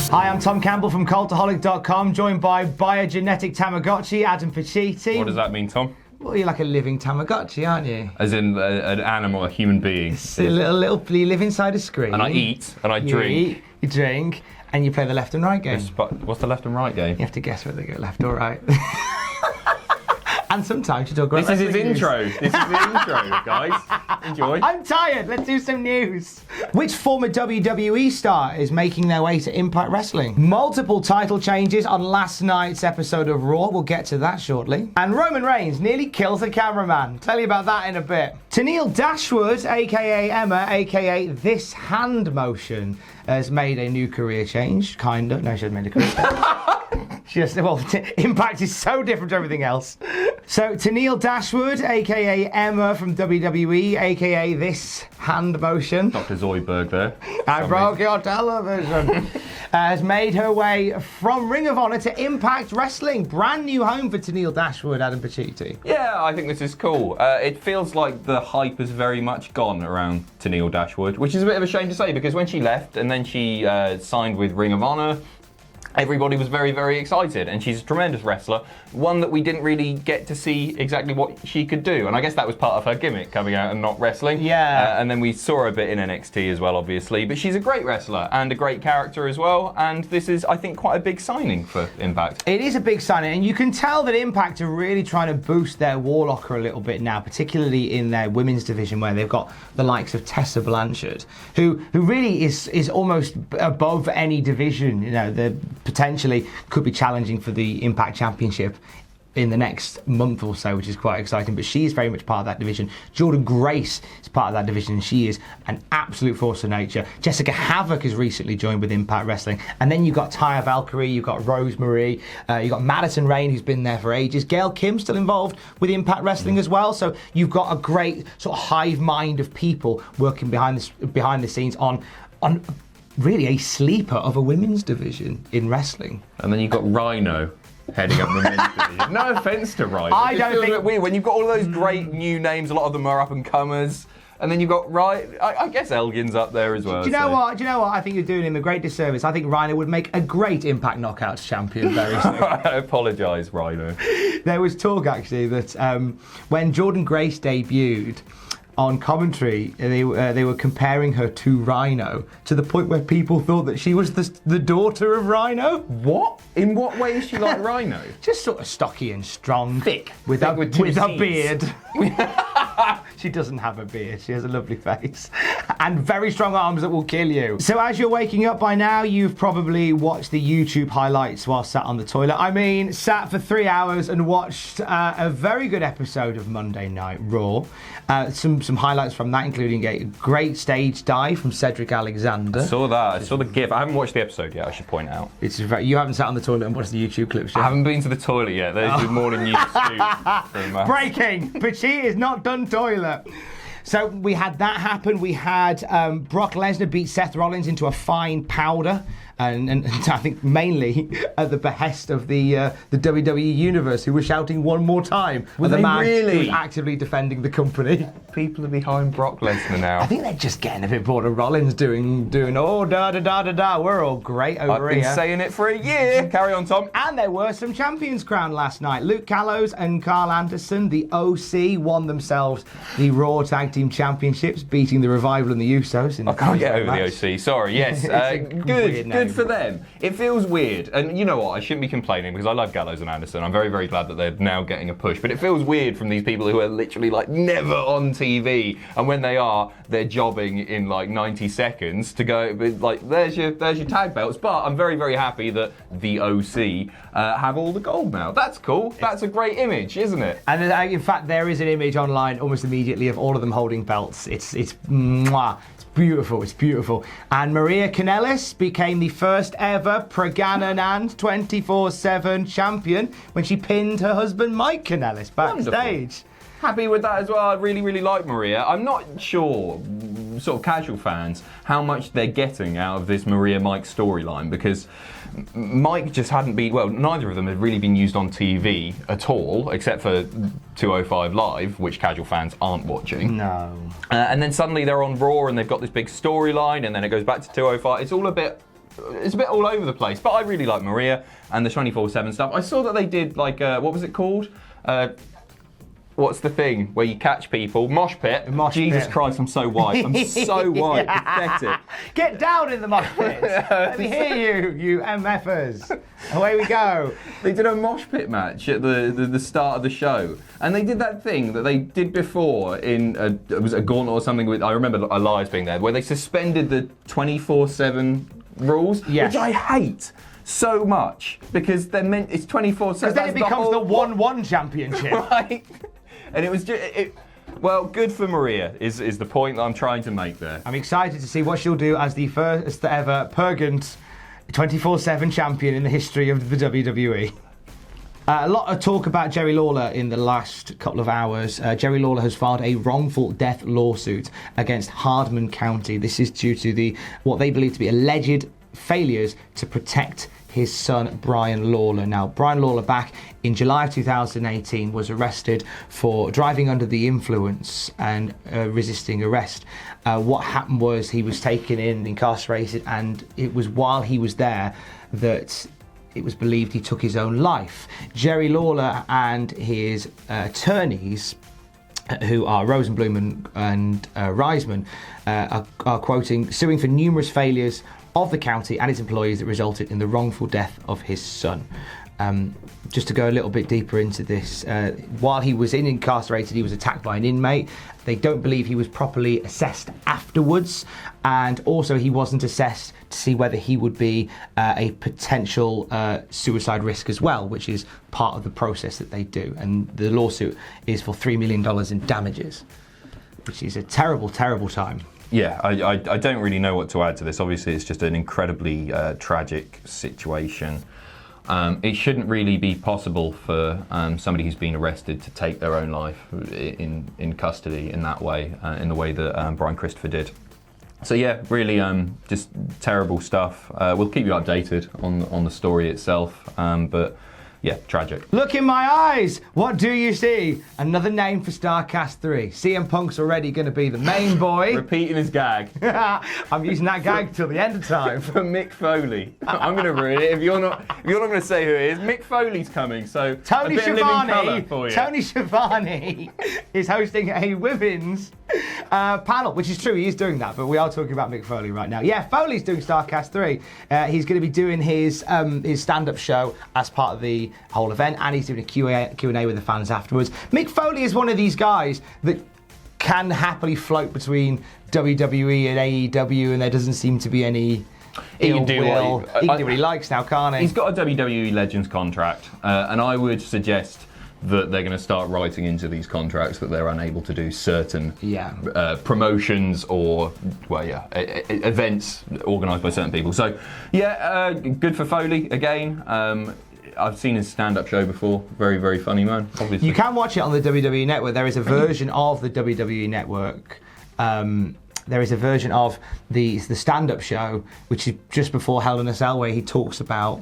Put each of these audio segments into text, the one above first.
Hi, I'm Tom Campbell from Cultaholic.com, joined by biogenetic Tamagotchi, Adam Pacitti. What does that mean, Tom? Well, you're like a living Tamagotchi, aren't you? As in an animal, a human being. It's a little, you live inside a screen. And I eat, and I drink. Eat, you drink, and you play the left and right game. What's the left and right game? You have to guess whether they go left or right. And sometimes you talk about This is his intro. This is the intro, guys. Enjoy. I'm tired. Let's do some news. Which former WWE star is making their way to Impact Wrestling? Multiple title changes on last night's episode of Raw. We'll get to that shortly. And Roman Reigns nearly kills a cameraman. Tell you about that in a bit. Tennille Dashwood, aka Emma, aka This Hand Motion, has made a new career change. Kind of. No, she hasn't made a career change. Impact is so different to everything else. So, Tennille Dashwood, a.k.a. Emma from WWE, a.k.a. This Hand Motion. Dr. Zoidberg there. I broke your television. Has made her way from Ring of Honor to Impact Wrestling. Brand new home for Tennille Dashwood, Adam Pacitti. Yeah, I think this is cool. It feels like the hype has very much gone around Tennille Dashwood, which is a bit of a shame to say, because when she left and then she signed with Ring of Honor, everybody was very, very excited, and she's a tremendous wrestler, one that we didn't really get to see exactly what she could do, and I guess that was part of her gimmick, coming out and not wrestling. Yeah. And then we saw her a bit in NXT as well, obviously, but she's a great wrestler and a great character as well, and this is, I think, quite a big signing for Impact. It is a big signing, and you can tell that Impact are really trying to boost their Warlocker a little bit now, particularly in their women's division, where they've got the likes of Tessa Blanchard, who really is almost above any division. You know, they're potentially could be challenging for the Impact Championship in the next month or so, which is quite exciting, but she is very much part of that division. Jordan Grace is part of that division, and she is an absolute force of nature. Jessica Havoc has recently joined with Impact Wrestling, and then you've got Taya Valkyrie, you've got Rosemary, you've got Madison Rayne, who's been there for ages. Gail Kim still involved with Impact Wrestling as well, so you've got a great sort of hive mind of people working behind the scenes on really a sleeper of a women's division in wrestling. And then you've got Rhino heading up the men's division. No offence to Rhino. I It don't feels think- a bit weird when you've got all those great new names. A lot of them are up and comers, and then you've got I guess Elgin's up there as well. Do you know what? I think you're doing him a great disservice. I think Rhino would make a great Impact Knockouts champion very soon. I apologise, Rhino. There was talk actually that when Jordan Grace debuted on commentary, they were comparing her to Rhino, to the point where people thought that she was the daughter of Rhino. What? In what way is she like Rhino? Just sort of stocky and strong. Thick. With Thick a with two Cs. beard. She doesn't have a beard. She has a lovely face. And very strong arms that will kill you. So as you're waking up by now, you've probably watched the YouTube highlights while sat on the toilet. I mean, sat for 3 hours and watched a very good episode of Monday Night Raw. Some highlights from that, including a great stage dive from Cedric Alexander. I saw that. I saw the GIF. I haven't watched the episode yet, I should point out. You haven't sat on the toilet and watched the YouTube clips yet? I haven't been to the toilet yet. There's the morning news scoop. Breaking! Pacitti is not done toilet. So we had that happen. We had Brock Lesnar beat Seth Rollins into a fine powder. And I think mainly at the behest of the WWE Universe, who were shouting one more time. Were the they man really? who was actively defending the company. People are behind Brock Lesnar now. I think they're just getting a bit bored of Rollins doing oh da da da da da. We're all great over here. I've been saying it for a year. Carry on, Tom. And there were some champions crowned last night. Luke Gallows and Carl Anderson, the OC, won themselves the Raw Tag Team Championships, beating the Revival and the Usos. I can't get over the OC. Sorry. Yes. Good for them. It feels weird, and you know what? I shouldn't be complaining because I love Gallows and Anderson. I'm very, very glad that they're now getting a push. But it feels weird from these people who are literally like never on TV, and when they are, they're jobbing in like 90 seconds to go. Like, there's your tag belts. But I'm very, very happy that the OC have all the gold now. That's cool. That's a great image, isn't it? And in fact, there is an image online almost immediately of all of them holding belts. It's mwah. Beautiful, it's beautiful. And Maria Kanellis became the first ever Pragananand 24/7 champion when she pinned her husband Mike Kanellis backstage. Wonderful. Happy with that as well. I really, really like Maria. I'm not sure, sort of casual fans, how much they're getting out of this Maria-Mike storyline, because Mike just hadn't been, well, neither of them had really been used on TV at all, except for 205 Live, which casual fans aren't watching. No. And then suddenly they're on Raw and they've got this big storyline, and then it goes back to 205. It's all a bit it's a bit all over the place. But I really like Maria and the 24/7 stuff. I saw that they did like what was it called? What's the thing where you catch people? Mosh pit. Jesus Christ, I'm so white. I'm so white. Pathetic. Get down in the mosh pit. Let me hear you MFers. Away we go. They did a mosh pit match at the start of the show. And they did that thing that they did before in, it was a gauntlet or something. I remember Elias being there, where they suspended the 24/7 rules, yes. which I hate so much because they're meant, it's 24/7. Because then it becomes the 1-1 championship. Right? And it was just, well, good for Maria is the point that I'm trying to make there. I'm excited to see what she'll do as the first ever Purgant 24/7 champion in the history of the WWE. A lot of talk about Jerry Lawler in the last couple of hours. Jerry Lawler has filed a wrongful death lawsuit against Hardman County. This is due to what they believe to be alleged failures to protect his son Brian Lawler. Now, Brian Lawler back in July of 2018 was arrested for driving under the influence and resisting arrest. What happened was he was taken in, incarcerated, and it was while he was there that it was believed he took his own life. Jerry Lawler and his attorneys, who are Rosenblum and Reisman, are quoting, suing for numerous failures of the county and its employees that resulted in the wrongful death of his son. Just to go a little bit deeper into this, while he was incarcerated, he was attacked by an inmate. They don't believe he was properly assessed afterwards, and also he wasn't assessed to see whether he would be a potential suicide risk as well, which is part of the process that they do. And the lawsuit is for $3 million in damages, which is a terrible, terrible time. Yeah, I don't really know what to add to this. Obviously, it's just an incredibly tragic situation. It shouldn't really be possible for somebody who's been arrested to take their own life in custody in that way, in the way that Brian Christopher did. So yeah, really just terrible stuff. We'll keep you updated on the story itself, but yeah, tragic. Look in my eyes! What do you see? Another name for Starrcast 3. CM Punk's already going to be the main boy. Repeating his gag. I'm using that gag till the end of time. For Mick Foley. I'm going to ruin it if you're not going to say who it is. Mick Foley's coming, so Tony a bit Schiavone, of living colour for you. Tony Schiavone is hosting a women's panel, which is true, he is doing that, but we are talking about Mick Foley right now. Yeah, Foley's doing Starrcast 3. He's going to be doing his stand-up show as part of the whole event, and he's doing a Q&A with the fans afterwards. Mick Foley is one of these guys that can happily float between WWE and AEW, and there doesn't seem to be any He can do what he likes now, can't he? He's got a WWE Legends contract, and I would suggest that they're going to start writing into these contracts that they're unable to do certain promotions or, events organised by certain people. So, yeah, good for Foley again. I've seen his stand-up show before. Very, very funny man, obviously. You can watch it on the WWE Network. There is a version of the WWE Network. There is a version of the stand-up show, which is just before Hell in a Cell, where he talks about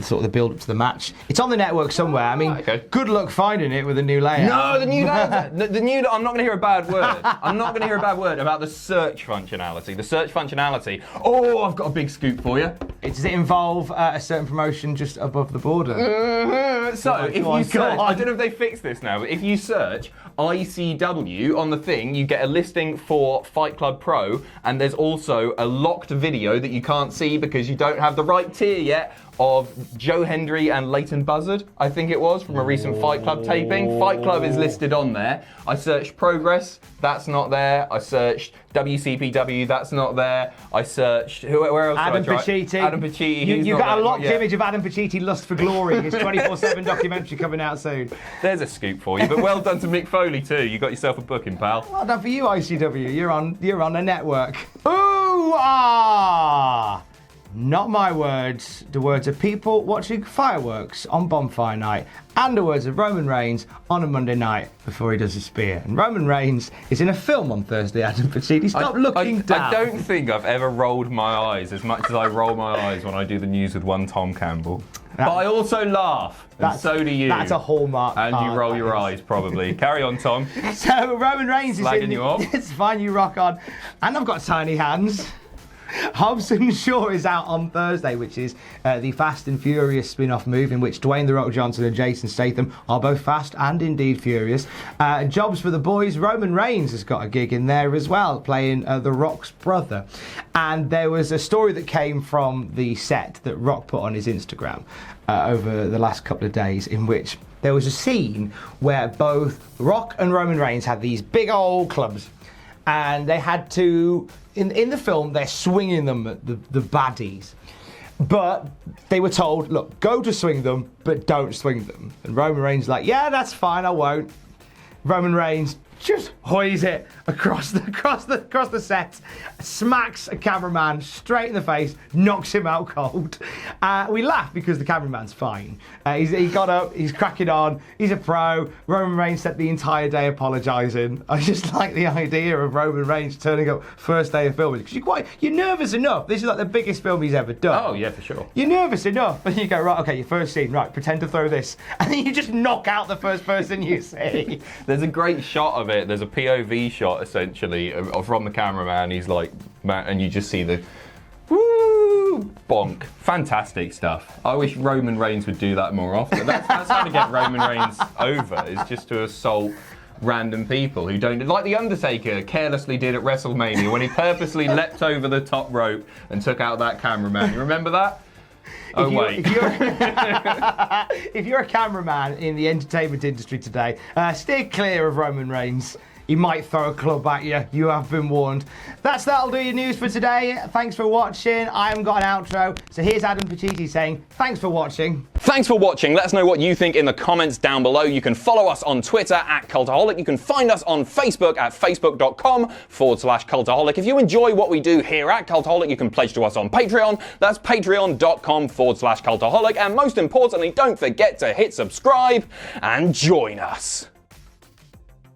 sort of the build up to the match. It's on the network somewhere. I mean, good luck finding it with a new layout. No, the new layout. I'm not going to hear a bad word. I'm not going to hear a bad word about the search functionality. The search functionality. Oh, I've got a big scoop for you. Does it involve a certain promotion just above the border? Mm-hmm. So if you search, I don't know if they fixed this now, but if you search ICW on the thing, you get a listing for Fight Club Pro, and there's also a locked video that you can't see because you don't have the right tier yet of Joe Hendry and Leighton Buzzard, I think it was, from a recent Fight Club taping. Fight Club is listed on there. I searched Progress, that's not there. I searched WCPW, that's not there. I searched, where else Adam did I try? Pacitti. Adam Pacitti. You got a locked image of Adam Pacitti, Lust for Glory, his 24/7 documentary coming out soon. There's a scoop for you, but well done to Mick Foley too. You got yourself a booking, pal. Well done for you, ICW. You're on a network. Ooh, ah! Not my words, the words of people watching fireworks on bonfire night, and the words of Roman Reigns on a Monday night before he does his spear. And Roman Reigns is in a film on Thursday, Adam Pacitti. Stop looking down. I don't think I've ever rolled my eyes as much as I roll my eyes when I do the news with one Tom Campbell. But I also laugh, and so do you. That's a hallmark. And you roll your eyes, probably. Carry on, Tom. So Roman Reigns is slagging you off. It's fine, you rock on. And I've got tiny hands. Hobbs & Shaw is out on Thursday, which is the Fast and Furious spin-off movie in which Dwayne "The Rock" Johnson and Jason Statham are both fast and indeed furious. Jobs for the boys. Roman Reigns has got a gig in there as well, playing The Rock's brother. And there was a story that came from the set that Rock put on his Instagram over the last couple of days, in which there was a scene where both Rock and Roman Reigns had these big old clubs, and they had to, in the film, they're swinging them at the baddies. But they were told, look, go to swing them, but don't swing them. And Roman Reigns is like, yeah, that's fine, I won't. Roman Reigns just hoys it across the set, smacks a cameraman straight in the face, knocks him out cold. We laugh because the cameraman's fine. He got up, he's cracking on, he's a pro. Roman Reigns spent the entire day apologising. I just like the idea of Roman Reigns turning up first day of filming, because you're nervous enough. This is like the biggest film he's ever done. Oh yeah, for sure. You're nervous enough, and you go, right, okay, your first scene, right, pretend to throw this, and then you just knock out the first person you see. There's a great shot of it. There's a POV shot essentially from the cameraman. He's like, and you just see the woo bonk. Fantastic stuff. I wish Roman Reigns would do that more often. That's how to get Roman Reigns over, is just to assault random people who don't, like The Undertaker carelessly did at WrestleMania when he purposely leapt over the top rope and took out that cameraman. You remember that? If you're a cameraman in the entertainment industry today, steer clear of Roman Reigns. He might throw a club at you. You have been warned. That'll do your news for today. Thanks for watching. I haven't got an outro, so here's Adam Pacitti saying thanks for watching. Thanks for watching. Let us know what you think in the comments down below. You can follow us on Twitter at Cultaholic. You can find us on Facebook at facebook.com/Cultaholic. If you enjoy what we do here at Cultaholic, you can pledge to us on Patreon. That's patreon.com/Cultaholic. And most importantly, don't forget to hit subscribe and join us.